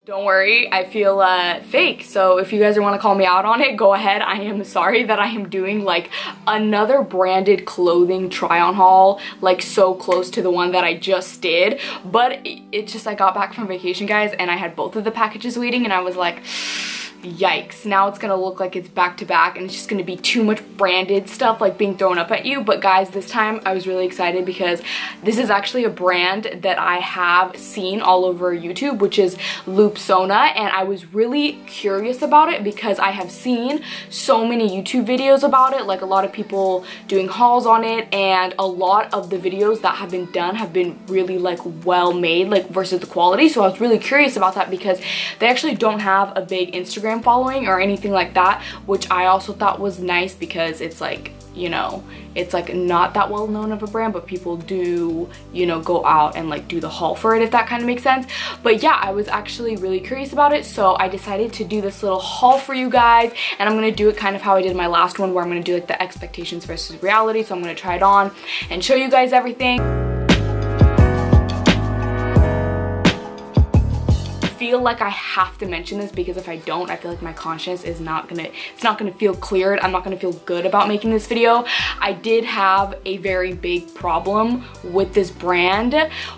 Don't worry, I feel fake, so if you guys want to call me out on it, go ahead. I am sorry that I am doing like another branded clothing try on haul, like so close to the one that I just did, but it's just I got back from vacation, guys, and I had both of the packages waiting and I was like, yikes, now it's gonna look like it's back to back and it's just gonna be too much branded stuff like being thrown up at you. But guys, this time I was really excited because this is actually a brand that I have seen all over YouTube, which is Lupsona, and I was really curious about it because I have seen so many YouTube videos about it, like a lot of people doing hauls on it, and a lot of the videos that have been done have been really like well made, like versus the quality. So I was really curious about that because they actually don't have a big Instagram following or anything like that, which I also thought was nice because it's like, you know, it's like not that well known of a brand, but people do, you know, go out and like do the haul for it, if that kind of makes sense. But yeah, I was actually really curious about it, so I decided to do this little haul for you guys, and I'm gonna do it kind of how I did my last one, where I'm gonna do like the expectations versus reality. So I'm gonna try it on and show you guys everything. I feel like I have to mention this because if I don't, I feel like my conscience is not gonna feel cleared. I'm not gonna feel good about making this video. I did have a very big problem with this brand.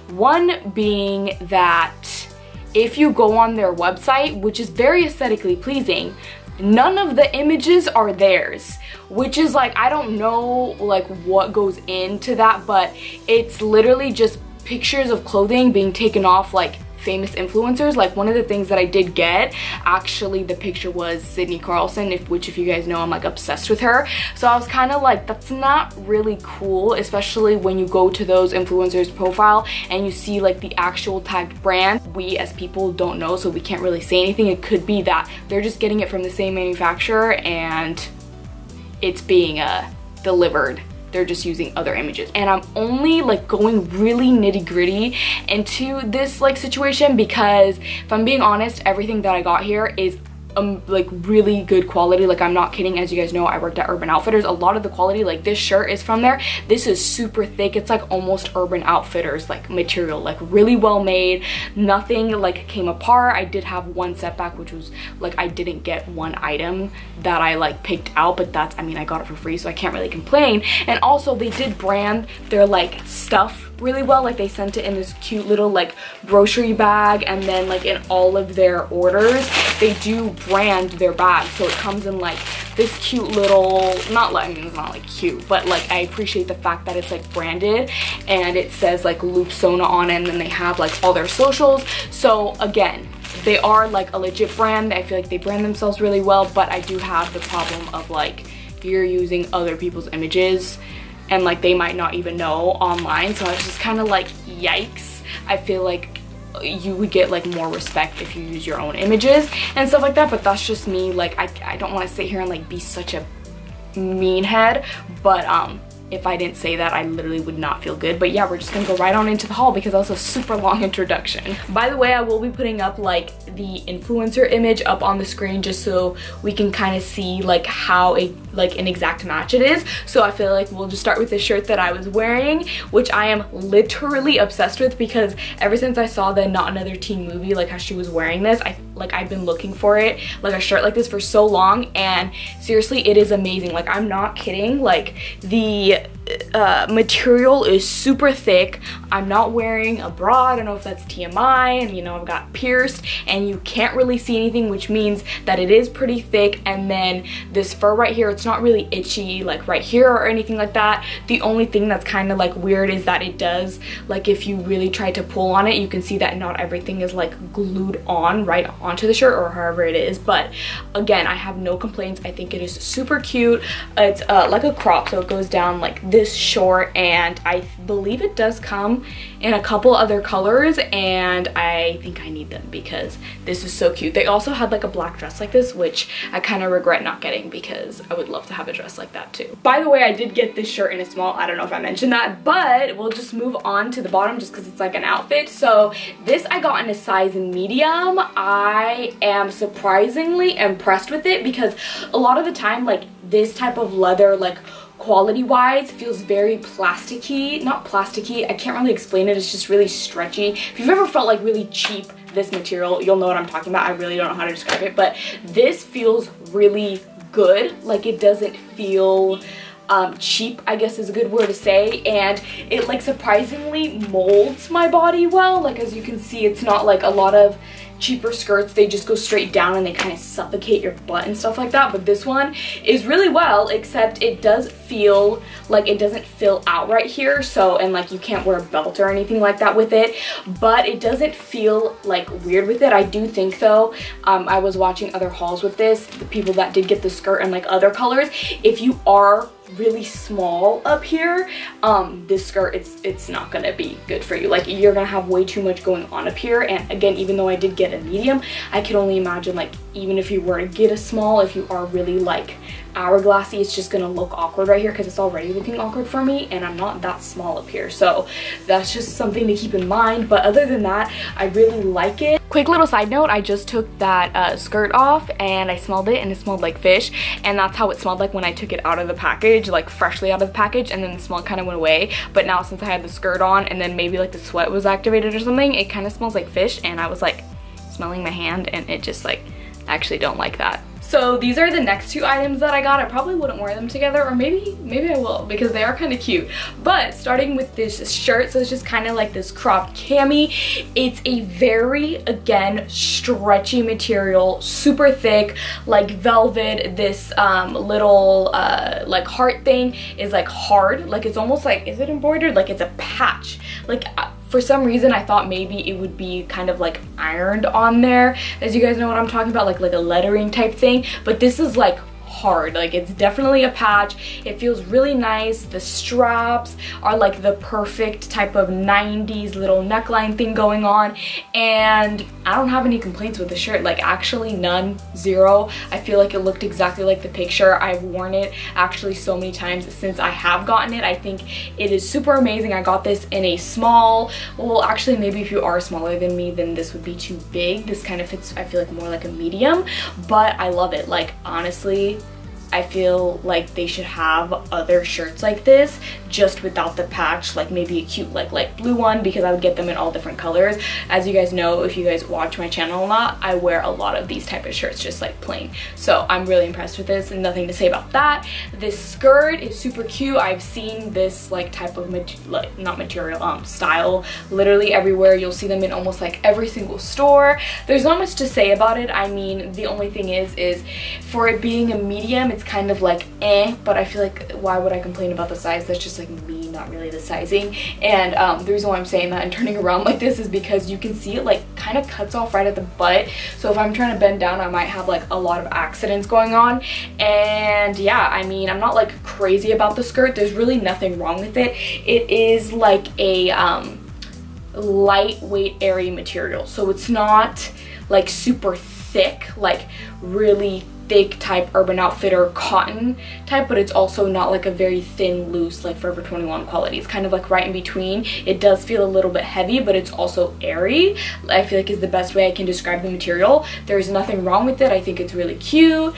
One being that if you go on their website, which is very aesthetically pleasing, none of the images are theirs, which is like, I don't know like what goes into that, but it's literally just pictures of clothing being taken off like famous influencers. Like one of the things that I did get, actually the picture was Sydney Carlson, which if you guys know, I'm like obsessed with her. So I was kind of like, that's not really cool, especially when you go to those influencers profile and you see like the actual tagged brand. We as people don't know, so we can't really say anything. It could be that they're just getting it from the same manufacturer and it's being delivered. They're just using other images, and I'm only like going really nitty-gritty into this like situation because if I'm being honest, everything that I got here is like really good quality. Like I'm not kidding. As you guys know, I worked at Urban Outfitters. A lot of the quality, like this shirt is from there. This is super thick. It's like almost Urban Outfitters like material, like really well made. Nothing like came apart. I did have one setback, which was like I didn't get one item that I like picked out, but that's, I mean, I got it for free, so I can't really complain. And also they did brand their like stuff really well. Like they sent it in this cute little like grocery bag, and then like in all of their orders they do brand their bag, so it comes in like this cute little, not like, I mean, it's not like cute, but like I appreciate the fact that it's like branded and it says like Lupsona on it, and then they have like all their socials. So again, they are like a legit brand. I feel like they brand themselves really well, but I do have the problem of like you're using other people's images and like they might not even know online. So I was just kind of like, yikes. I feel like you would get like more respect if you use your own images and stuff like that, but that's just me. Like I don't want to sit here and like be such a mean head, but if I didn't say that, I literally would not feel good. But yeah, we're just gonna go right on into the haul because that was a super long introduction. By the way, I will be putting up like the influencer image up on the screen just so we can kind of see like how an exact match it is. So I feel like we'll just start with the shirt that I was wearing, which I am literally obsessed with because ever since I saw the Not Another Teen movie, like how she was wearing this, I've been looking for it, like a shirt like this for so long, and seriously, it is amazing. Like I'm not kidding. Like the material is super thick. I'm not wearing a bra. I don't know if that's TMI, and you know, I've got pierced and you can't really see anything, which means that it is pretty thick. And then this fur right here, it's not really itchy like right here or anything like that. The only thing that's kind of like weird is that it does, like if you really try to pull on it, you can see that not everything is like glued on right onto the shirt, or however it is. But again, I have no complaints. I think it is super cute. It's like a crop, so it goes down like this short, and I believe it does come in a couple other colors, and I think I need them because this is so cute. They also had like a black dress like this, which I kind of regret not getting because I would love to have a dress like that too. By the way, I did get this shirt in a small. I don't know if I mentioned that, but we'll just move on to the bottom just because it's like an outfit. So this I got in a size medium. I am surprisingly impressed with it because a lot of the time, like this type of leather, like quality wise, feels very plasticky. Not plasticky, I can't really explain it, it's just really stretchy. If you've ever felt like really cheap this material, you'll know what I'm talking about. I really don't know how to describe it, but this feels really good. Like, it doesn't feel cheap, I guess is a good word to say, and it like surprisingly molds my body well. Like, as you can see, it's not like a lot of cheaper skirts, they just go straight down and they kind of suffocate your butt and stuff like that, but this one is really well, except it does feel like it doesn't fill out right here, so, and like you can't wear a belt or anything like that with it, but it doesn't feel like weird with it. I do think though, I was watching other hauls with this, the people that did get the skirt in like other colors, if you are really small up here, this skirt, it's not gonna be good for you. Like, you're gonna have way too much going on up here, and again, even though I did get a medium, I can only imagine, like, even if you were to get a small, if you are really like hourglassy, it's just gonna look awkward right here, because it's already looking awkward for me, and I'm not that small up here, so that's just something to keep in mind. But other than that, I really like it. Quick little side note, I just took that skirt off and I smelled it, and it smelled like fish, and that's how it smelled like when I took it out of the package, like freshly out of the package, and then the smell kind of went away. But now since I had the skirt on and then maybe like the sweat was activated or something, it kind of smells like fish, and I was like smelling my hand, and it just like, I actually don't like that. So these are the next two items that I got. I probably wouldn't wear them together, or maybe I will, because they are kind of cute. But starting with this shirt, so it's just kind of like this cropped cami. It's a very, again, stretchy material, super thick, like velvet. This little like heart thing is like hard, like it's almost like, is it embroidered? Like it's a patch. Like for some reason I thought maybe it would be kind of like ironed on there, as you guys know what I'm talking about, like a lettering type thing, but this is like hard. Like, it's definitely a patch. It feels really nice. The straps are like the perfect type of 90s little neckline thing going on, and I don't have any complaints with the shirt. Like, actually none, zero. I feel like it looked exactly like the picture. I've worn it actually so many times since I have gotten it. I think it is super amazing. I got this in a small. Well, actually, maybe if you are smaller than me, then this would be too big. This kind of fits, I feel like, more like a medium, but I love it. Like, honestly, I feel like they should have other shirts like this, just without the patch, like maybe a cute like light blue one, because I would get them in all different colors. As you guys know, if you guys watch my channel a lot, I wear a lot of these type of shirts just like plain. So I'm really impressed with this, and nothing to say about that. This skirt is super cute. I've seen this like type of style literally everywhere. You'll see them in almost like every single store. There's not much to say about it. I mean, the only thing is for it being a medium, it's kind of like but I feel like, why would I complain about the size? That's just like me, not really the sizing. And the reason why I'm saying that and turning around like this is because you can see it like kind of cuts off right at the butt, so if I'm trying to bend down, I might have like a lot of accidents going on. And yeah, I mean, I'm not like crazy about the skirt. There's really nothing wrong with it. It is like a lightweight, airy material, so it's not like super thick, like really thick type Urban Outfitter cotton type, but it's also not like a very thin, loose like Forever 21 quality. It's kind of like right in between. It does feel a little bit heavy, but it's also airy. I feel like is the best way I can describe the material. There's nothing wrong with it. I think it's really cute.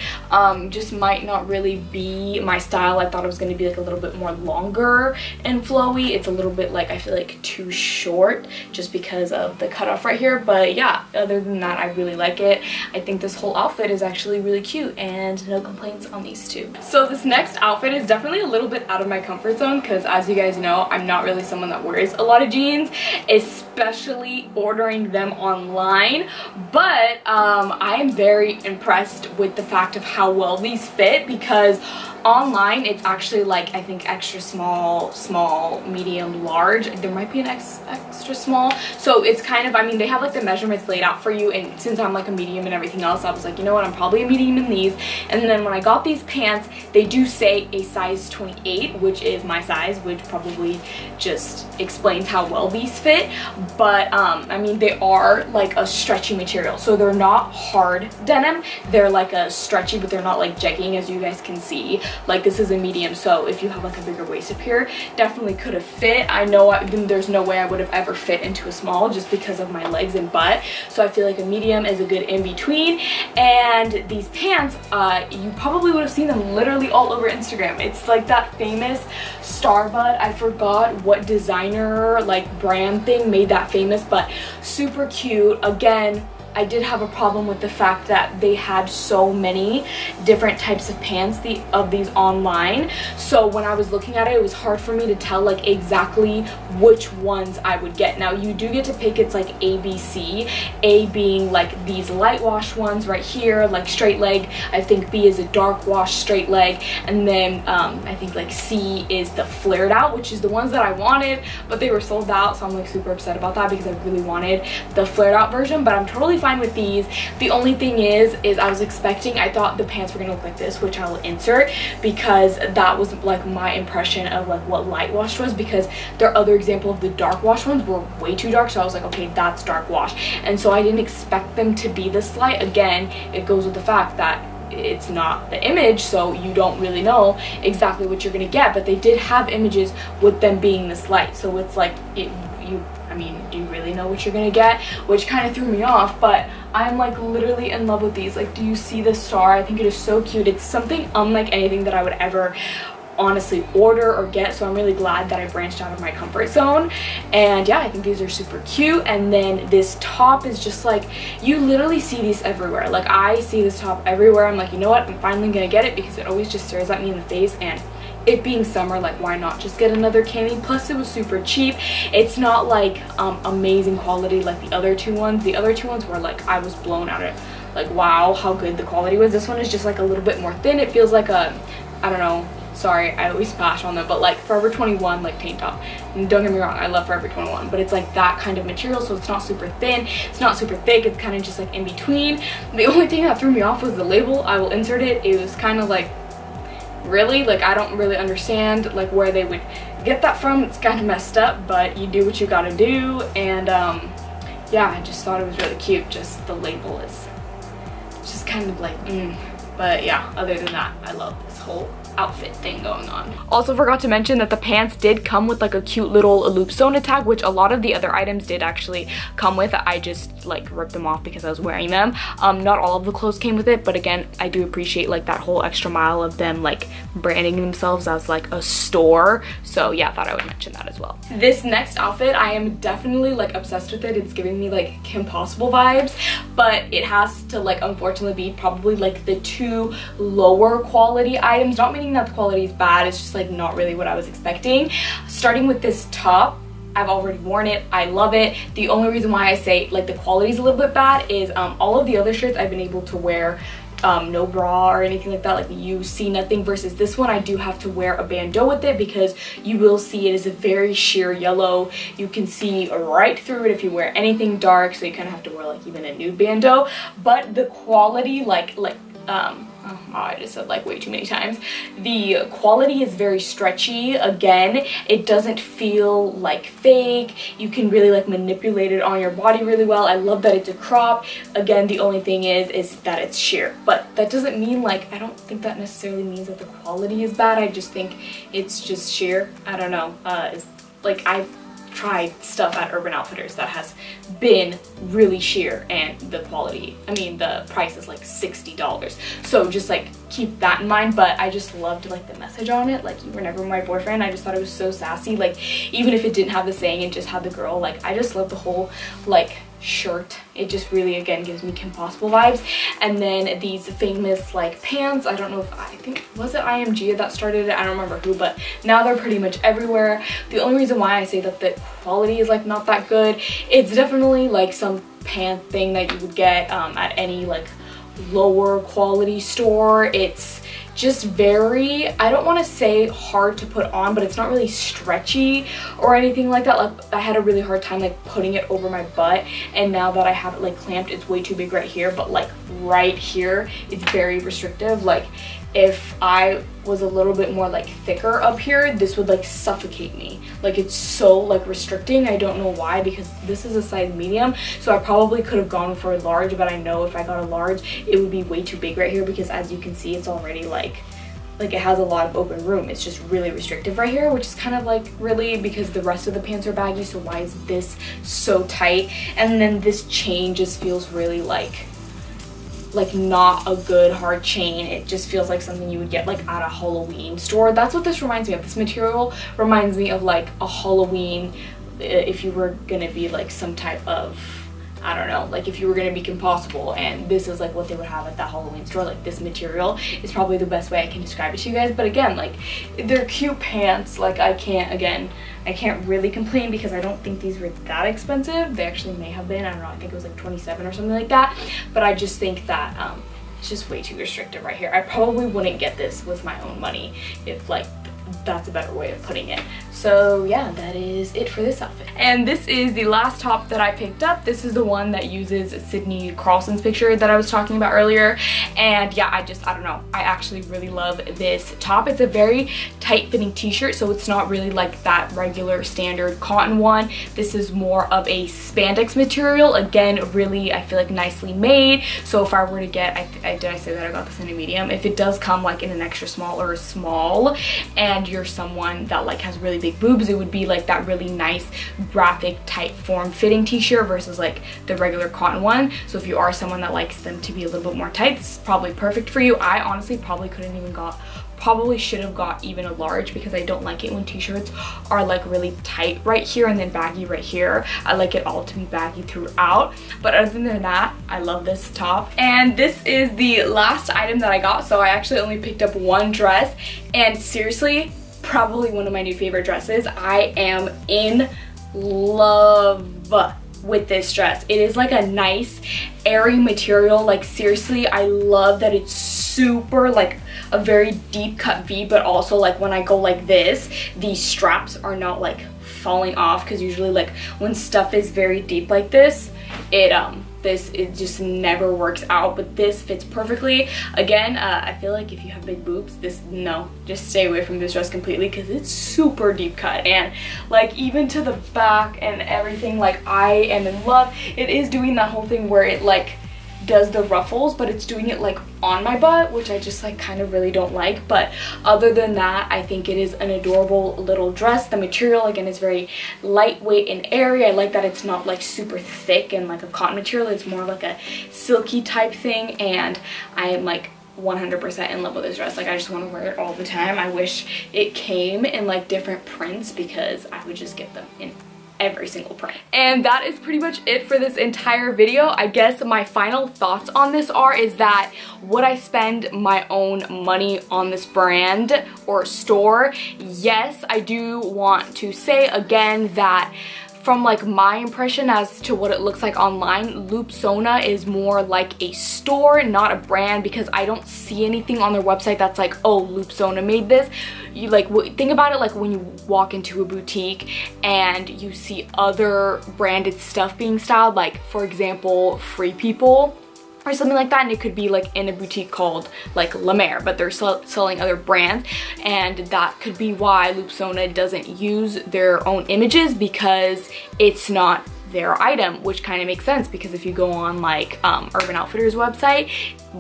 Just might not really be my style. I thought it was going to be like a little bit more longer and flowy. It's a little bit like, I feel like too short just because of the cutoff right here. But yeah, other than that, I really like it. I think this whole outfit is actually really cute, and no complaints on these two. So this next outfit is definitely a little bit out of my comfort zone, because as you guys know, I'm not really someone that wears a lot of jeans, especially ordering them online. But I am very impressed with the fact of how well these fit, because online it's actually like, I think extra small, medium, large. There might be an extra small, so it's kind of, I mean, they have like the measurements laid out for you, and since I'm like a medium and everything else, I was like, you know what, I'm probably a medium in these. And then when I got these pants, they do say a size 28, which is my size, which probably just explains how well these fit. But I mean, they are like a stretchy material, so they're not hard denim. They're like a stretchy, but they're not like jegging, as you guys can see. Like, this is a medium, so if you have like a bigger waist up here, definitely could have fit. I know there's no way I would have ever fit into a small just because of my legs and butt, so I feel like a medium is a good in between. And these pants, pants, you probably would have seen them literally all over Instagram. It's like that famous Starbud. I forgot what designer like brand thing made that famous, but super cute. Again, I did have a problem with the fact that they had so many different types of pants of these online. So when I was looking at it, it was hard for me to tell like exactly which ones I would get. Now you do get to pick, it's like A, B, C. A being like these light wash ones right here, like straight leg. I think B is a dark wash straight leg. And then I think like C is the flared out, which is the ones that I wanted, but they were sold out. So I'm like super upset about that because I really wanted the flared out version, but I'm totally fine with these. The only thing is I was expecting, I thought the pants were gonna look like this, which I will insert, because that was like my impression of like what light wash was, because their other example of the dark wash ones were way too dark. So I was like, okay, that's dark wash. And so I didn't expect them to be this light. Again, it goes with the fact that it's not the image, so you don't really know exactly what you're gonna get, but they did have images with them being this light. So it's like, I mean, do you really know what you're gonna get? Which kind of threw me off, but I'm like literally in love with these. Like, do you see the star? I think it is so cute. It's something unlike anything that I would ever honestly order or get, so I'm really glad that I branched out of my comfort zone. And yeah, I think these are super cute. And then this top is just like, you literally see these everywhere. Like, I see this top everywhere. I'm like, you know what, I'm finally gonna get it, because it always just stares at me in the face, and it being summer, like, why not just get another cami? Plus it was super cheap. It's not like amazing quality like the other two ones. The other two ones were like, I was blown out of like, wow, how good the quality was. This one is just like a little bit more thin. It feels like a, I don't know, sorry, I always bash on them, but like Forever 21 like tank top. And don't get me wrong, I love Forever 21, but it's like that kind of material, so it's not super thin, it's not super thick, it's kind of just like in between. The only thing that threw me off was the label. I will insert it. It was kind of like, really, like, I don't really understand like where they would get that from. It's kind of messed up, but you do what you gotta do. And yeah, I just thought it was really cute. Just the label is just kind of like but yeah, other than that, I love this whole outfit thing going on. Also forgot to mention that the pants did come with like a cute little Lupsona tag, which a lot of the other items did actually come with. I just like ripped them off because I was wearing them. Not all of the clothes came with it, but again, I do appreciate like that whole extra mile of them like branding themselves as like a store. So yeah, I thought I would mention that as well. This next outfit, I am definitely like obsessed with it. It's giving me like Kim Possible vibes, but it has to like unfortunately be probably like the two lower quality items. Not meaning that the quality is bad, it's just like not really what I was expecting. Starting with this top, I've already worn it, I love it. The only reason why I say like the quality is a little bit bad is all of the other shirts I've been able to wear no bra or anything like that, like you see nothing, versus this one I do have to wear a bandeau with it, because you will see it is a very sheer yellow. You can see right through it if you wear anything dark, so you kind of have to wear like even a nude bandeau. But the quality, oh, I just said like way too many times. The quality is very stretchy. Again, it doesn't feel like fake. You can really like manipulate it on your body really well. I love that it's a crop. Again, the only thing is that it's sheer, but that doesn't mean like, I don't think that necessarily means that the quality is bad. I just think it's just sheer. I don't know. It's like, I've tried stuff at Urban Outfitters that has been really sheer, and the quality, I mean the price is like $60, so just like keep that in mind. But I just loved like the message on it, like, you were never my boyfriend. I just thought it was so sassy. Like, even if it didn't have the saying, it just had the girl, like, I just love the whole like shirt. It just really again gives me Kim Possible vibes. And then these famous like pants, I don't know if, I think, was it IMG that started it? I don't remember who, but now they're pretty much everywhere. The only reason why I say that the quality is like not that good, it's definitely like some pant thing that you would get at any like lower quality store. It's just very, I don't want to say hard to put on, but it's not really stretchy or anything like that. Like, I had a really hard time like putting it over my butt, and now that I have it like clamped, it's way too big right here, but like right here it's very restrictive. Like, if I was a little bit more like thicker up here, this would like suffocate me. Like, it's so like restricting. I don't know why, because this is a size medium, so I probably could have gone for a large, but I know if I got a large it would be way too big right here, because as you can see, it's already like it has a lot of open room. It's just really restrictive right here, which is kind of like, really, because the rest of the pants are baggy, so why is this so tight? And then this chain just feels really like like not a good hard chain. It just feels like something you would get like at a Halloween store. That's what this reminds me of. This material reminds me of like a Halloween, if you were gonna be like some type of, I don't know, like if you were gonna be compostable, and this is like what they would have at that Halloween store. Like this material is probably the best way I can describe it to you guys. But again, like they're cute pants. Like I can't really complain because I don't think these were that expensive. They actually may have been, I don't know, I think it was like 27 or something like that. But I just think that it's just way too restrictive right here. I probably wouldn't get this with my own money, if like that's a better way of putting it. So yeah, that is it for this outfit. And this is the last top that I picked up. This is the one that uses Sydney Carlson's picture that I was talking about earlier. And yeah, I don't know, I actually really love this top. It's a very tight fitting t-shirt, so it's not really like that regular standard cotton one. This is more of a spandex material. Again, really, I feel like nicely made. So if I were to get, did I say that I got this in a medium? If it does come like in an extra small or a small, and you're someone that like has really big boobs, it would be like that really nice graphic tight form fitting t-shirt versus like the regular cotton one. So if you are someone that likes them to be a little bit more tight, this is probably perfect for you. I honestly probably should have got even a large, because I don't like it when t-shirts are like really tight right here and then baggy right here. I like it all to be baggy throughout. But other than that, I love this top. And this is the last item that I got. So I actually only picked up one dress, and seriously, probably one of my new favorite dresses. I am in love with this dress. It is like a nice airy material. Like seriously, I love that it's super like a very deep cut V, but also like when I go like this, these straps are not like falling off, because usually like when stuff is very deep like this, it just never works out. But this fits perfectly. Again, I feel like if you have big boobs, just stay away from this dress completely, because it's super deep cut, and like even to the back and everything, like I am in love. It is doing that whole thing where it like does the ruffles, but it's doing it like on my butt, which I just like kind of really don't like. But other than that, I think it is an adorable little dress. The material again is very lightweight and airy. I like that it's not like super thick and like a cotton material. It's more like a silky type thing, and I am like 100% in love with this dress. Like I just want to wear it all the time. I wish it came in like different prints, because I would just get them in every single print. And that is pretty much it for this entire video. I guess my final thoughts on this is that would I spend my own money on this brand or store? Yes, I do want to say again that from like my impression as to what it looks like online, Lupsona is more like a store, not a brand, because I don't see anything on their website that's like, oh, Lupsona made this. You like think about it like when you walk into a boutique and you see other branded stuff being styled, like for example, Free People or something like that, and it could be like in a boutique called like La Mer, but they're selling other brands, and that could be why Lupsona doesn't use their own images, because it's not their item, which kind of makes sense, because if you go on like Urban Outfitters website,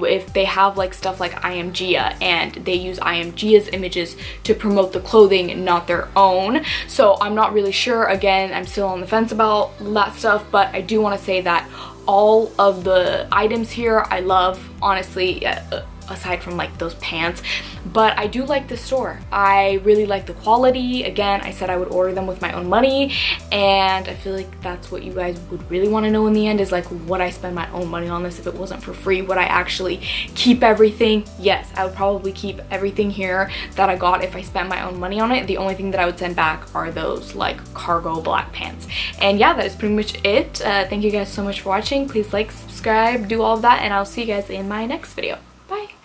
if they have like stuff like I Am Gia, and they use I Am Gia's images to promote the clothing, not their own. So I'm not really sure. Again, I'm still on the fence about that stuff, but I do want to say that all of the items here I love, honestly, aside from like those pants. But I do like the store. I really like the quality. Again, I said I would order them with my own money, and I feel like that's what you guys would really want to know in the end, is like, would I spend my own money on this if it wasn't for free? Would I actually keep everything? Yes, I would probably keep everything here that I got if I spent my own money on it. The only thing that I would send back are those like cargo black pants. And yeah, that is pretty much it. Thank you guys so much for watching. Please like, subscribe, do all of that, and I'll see you guys in my next video. Bye.